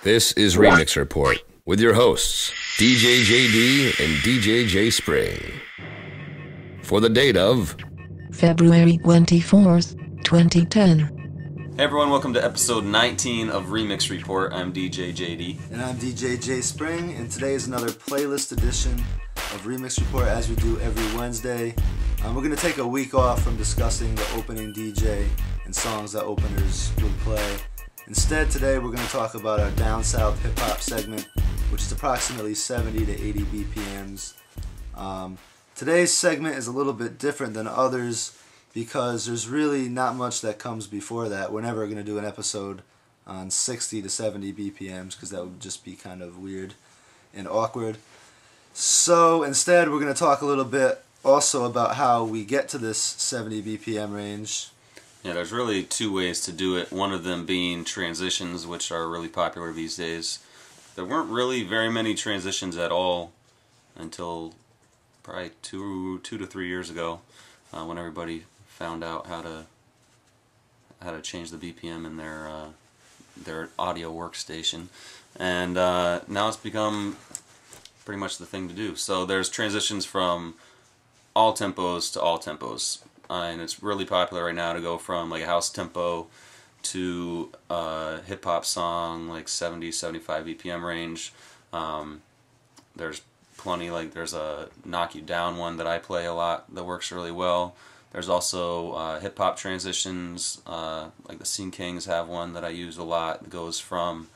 This is Remix Report with your hosts, DJ JD and DJ J Spring. For the date of February 24th, 2010. Hey everyone, welcome to episode 19 of Remix Report. I'm DJ JD. And I'm DJ J Spring, and today is another playlist edition of Remix Report as we do every Wednesday. We're going to take a week off from discussing the opening DJ and songs that openers would play. Instead, today we're going to talk about our Down South Hip Hop segment, which is approximately 70 to 80 BPMs. Today's segment is a little bit different than others because there's really not much that comes before that. We're never going to do an episode on 60 to 70 BPMs because that would just be kind of weird and awkward. So instead, we're going to talk a little bit also about how we get to this 70 BPM range. Yeah, there's really two ways to do it. One of them being transitions, which are really popular these days. There weren't really very many transitions at all until probably two to 3 years ago, when everybody found out how to change the BPM in their audio workstation, and now it's become pretty much the thing to do. So there's transitions from all tempos to all tempos. And it's really popular right now to go from like a house tempo to a hip hop song, like 70, 75 BPM range. There's plenty, like there's a knock you down one that I play a lot that works really well. There's also hip hop transitions, like the Scene Kings have one that I use a lot. It goes from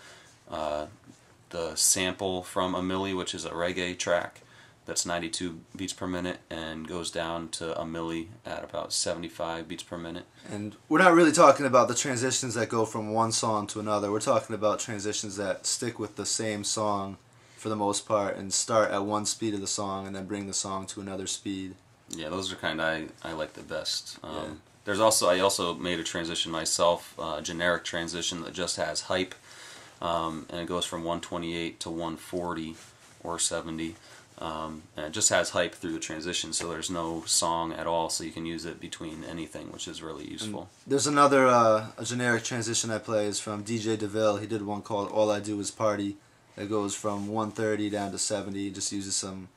the sample from a milli, which is a reggae track, that's 92 beats per minute, and goes down to a milli at about 75 beats per minute. And we're not really talking about the transitions that go from one song to another. We're talking about transitions that stick with the same song for the most part and start at one speed of the song and then bring the song to another speed. Yeah, those are kind of I like the best. Yeah. I also made a transition myself, a generic transition that just has hype, and it goes from 128 to 140 or 70. And it just has hype through the transition, so there's no song at all, so you can use it between anything, which is really useful. And there's another a generic transition I play is from DJ DeVille. He did one called All I Do Is Party that goes from 130 down to 70. It just uses some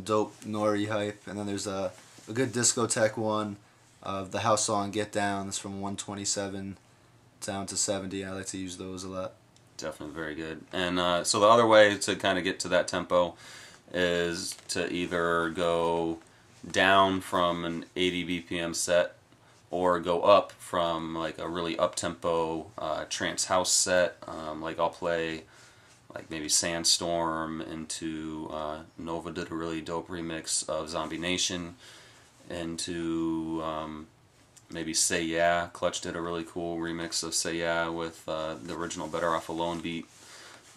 dope nori hype. And then there's a good discotheque one of the house song Get Down. That's from 127 down to 70. I like to use those a lot. Definitely very good. And so the other way to kind of get to that tempo is to either go down from an 80 BPM set or go up from like a really up-tempo trance house set. Like I'll play like maybe Sandstorm into Nova did a really dope remix of Zombie Nation, into maybe Say Yeah. Clutch did a really cool remix of Say Yeah with the original Better Off Alone beat.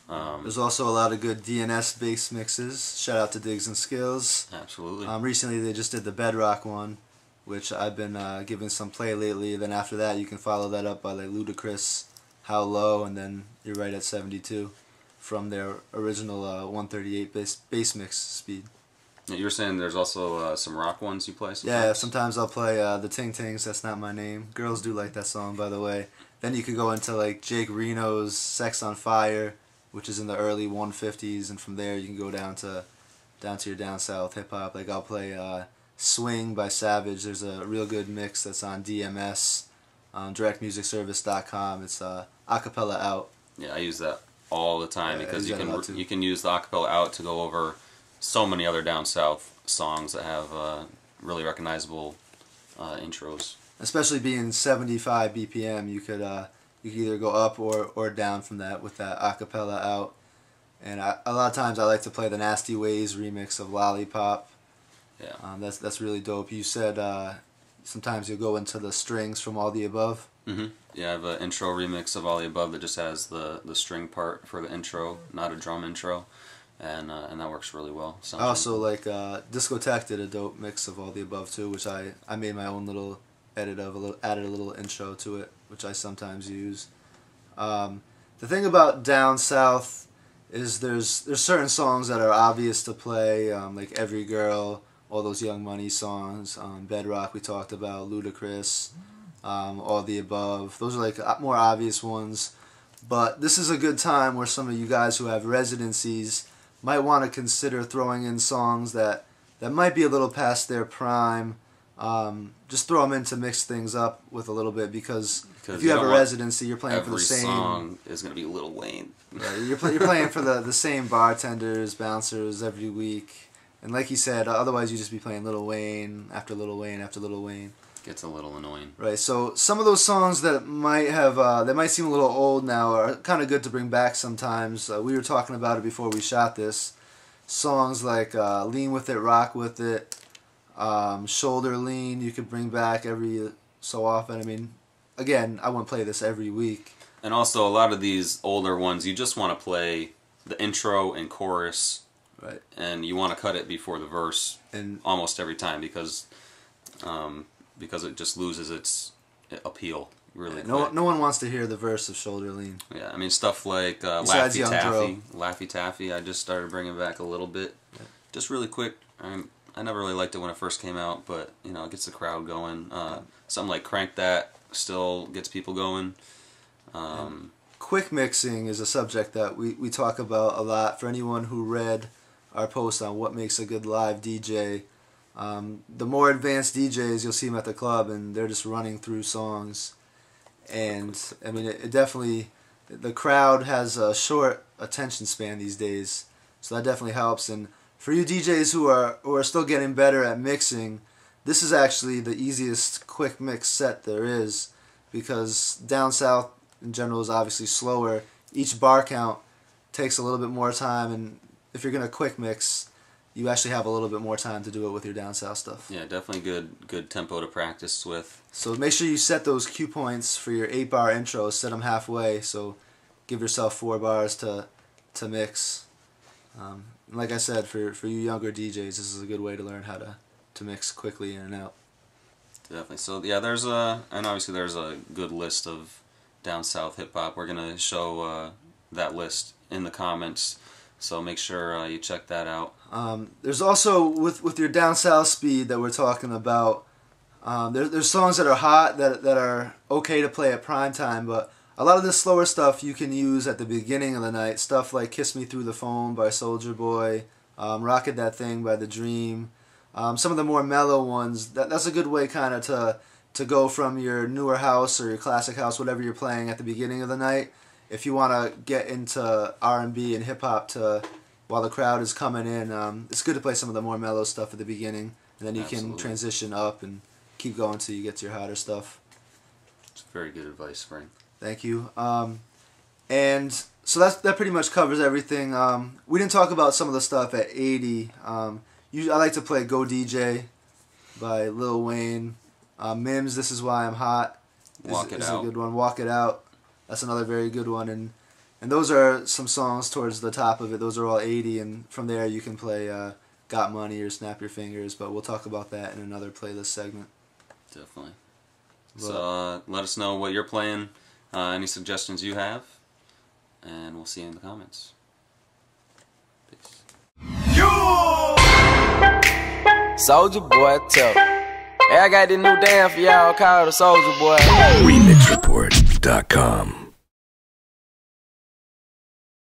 There's also a lot of good DNS bass mixes. Shout out to Diggs and Skills. Absolutely. Recently they just did the Bedrock one, which I've been giving some play lately. Then after that you can follow that up by like Ludacris, How Low, and then you're right at 72 from their original 138 bass mix speed. Yeah, you were saying there's also some rock ones you play sometimes? Yeah, sometimes I'll play the Ting Tings, That's Not My Name. Girls do like that song, by the way. Then you could go into like Jake Reno's Sex on Fire, which is in the early 150s, and from there you can go down to your down south hip hop. Like I'll play Swing by Savage. There's a real good mix that's on DMS, directmusicservice.com. It's Acapella Out. Yeah, I use that all the time because you can use the Acapella Out to go over so many other down south songs that have really recognizable intros. Especially being 75 BPM, you could either go up or down from that with that Acapella Out. And a lot of times I like to play the Nasty Ways remix of Lollipop. Yeah. That's really dope. You said sometimes you'll go into the strings from All the Above. Mm-hmm. Yeah, I have an intro remix of All the Above that just has the string part for the intro, not a drum intro. And that works really well. I also like Discotheque did a dope mix of All the Above too, which I made my own little edit of, added a little intro to it, which I sometimes use. The thing about Down South is there's certain songs that are obvious to play, like Every Girl, all those Young Money songs, Bedrock we talked about, Ludacris, All the Above. Those are like more obvious ones. But this is a good time where some of you guys who have residencies might want to consider throwing in songs that might be a little past their prime. Just throw them in to mix things up with a little bit, because if you have a residency, you're playing for the same. Every song is going to be Lil Wayne. Right, you're playing for the same bartenders, bouncers every week. And like you said, otherwise you just be playing Lil Wayne after Lil Wayne after Lil Wayne. Gets a little annoying. Right, so some of those songs that might have that might seem a little old now are kind of good to bring back sometimes. We were talking about it before we shot this. Songs like Lean With It, Rock With It, Shoulder Lean, you could bring back every so often. I mean, again, I wouldn't play this every week. And also, a lot of these older ones, you just want to play the intro and chorus. Right. And you want to cut it before the verse and almost every time, because it just loses its appeal really quick. No one wants to hear the verse of Shoulder Lean. Yeah, I mean, stuff like Laffy Taffy. Laffy Taffy, I just started bringing back a little bit. Yeah. Just really quick. I never really liked it when it first came out, but, you know, it gets the crowd going. Something like Crank That still gets people going. Quick mixing is a subject that we talk about a lot. For anyone who read our post on what makes a good live DJ, the more advanced DJs, you'll see them at the club, and they're just running through songs. And, I mean, it definitely, the crowd has a short attention span these days, so that definitely helps. And for you DJs who are still getting better at mixing, this is actually the easiest quick mix set there is, because down south in general is obviously slower. Each bar count takes a little bit more time, and if you're going to quick mix, you actually have a little bit more time to do it with your down south stuff. Yeah, definitely good tempo to practice with. So make sure you set those cue points for your 8-bar intros. Set them halfway, so give yourself 4 bars to mix. Like I said, for you younger DJs, this is a good way to learn how to mix quickly in and out. Definitely. So yeah, and obviously there's a good list of down south hip hop. We're gonna show that list in the comments, so make sure you check that out. There's also with your down south speed that we're talking about. There's songs that are hot that are okay to play at prime time, but a lot of the slower stuff you can use at the beginning of the night. Stuff like "Kiss Me Through the Phone" by Soulja Boy, "Rockin' That Thing" by The Dream. Some of the more mellow ones. That's a good way kind of to go from your newer house or your classic house, whatever you're playing at the beginning of the night. If you want to get into R&B and hip hop while the crowd is coming in, it's good to play some of the more mellow stuff at the beginning, and then you can transition up and keep going till you get to your hotter stuff. It's very good advice, Frank. Thank you. And so that pretty much covers everything. We didn't talk about some of the stuff at 80. I like to play "Go DJ" by Lil Wayne. Mims, "This Is Why I'm Hot" is a good one. "Walk It Out," that's another very good one. And those are some songs towards the top of it. Those are all 80, and from there you can play "Got Money" or "Snap Your Fingers," but we'll talk about that in another playlist segment. Definitely. So let us know what you're playing, any suggestions you have, and we'll see you in the comments. Peace. Soulja Boy, tough. Hey, I got this new dance for y'all called the Soulja Boy. Remixreport.com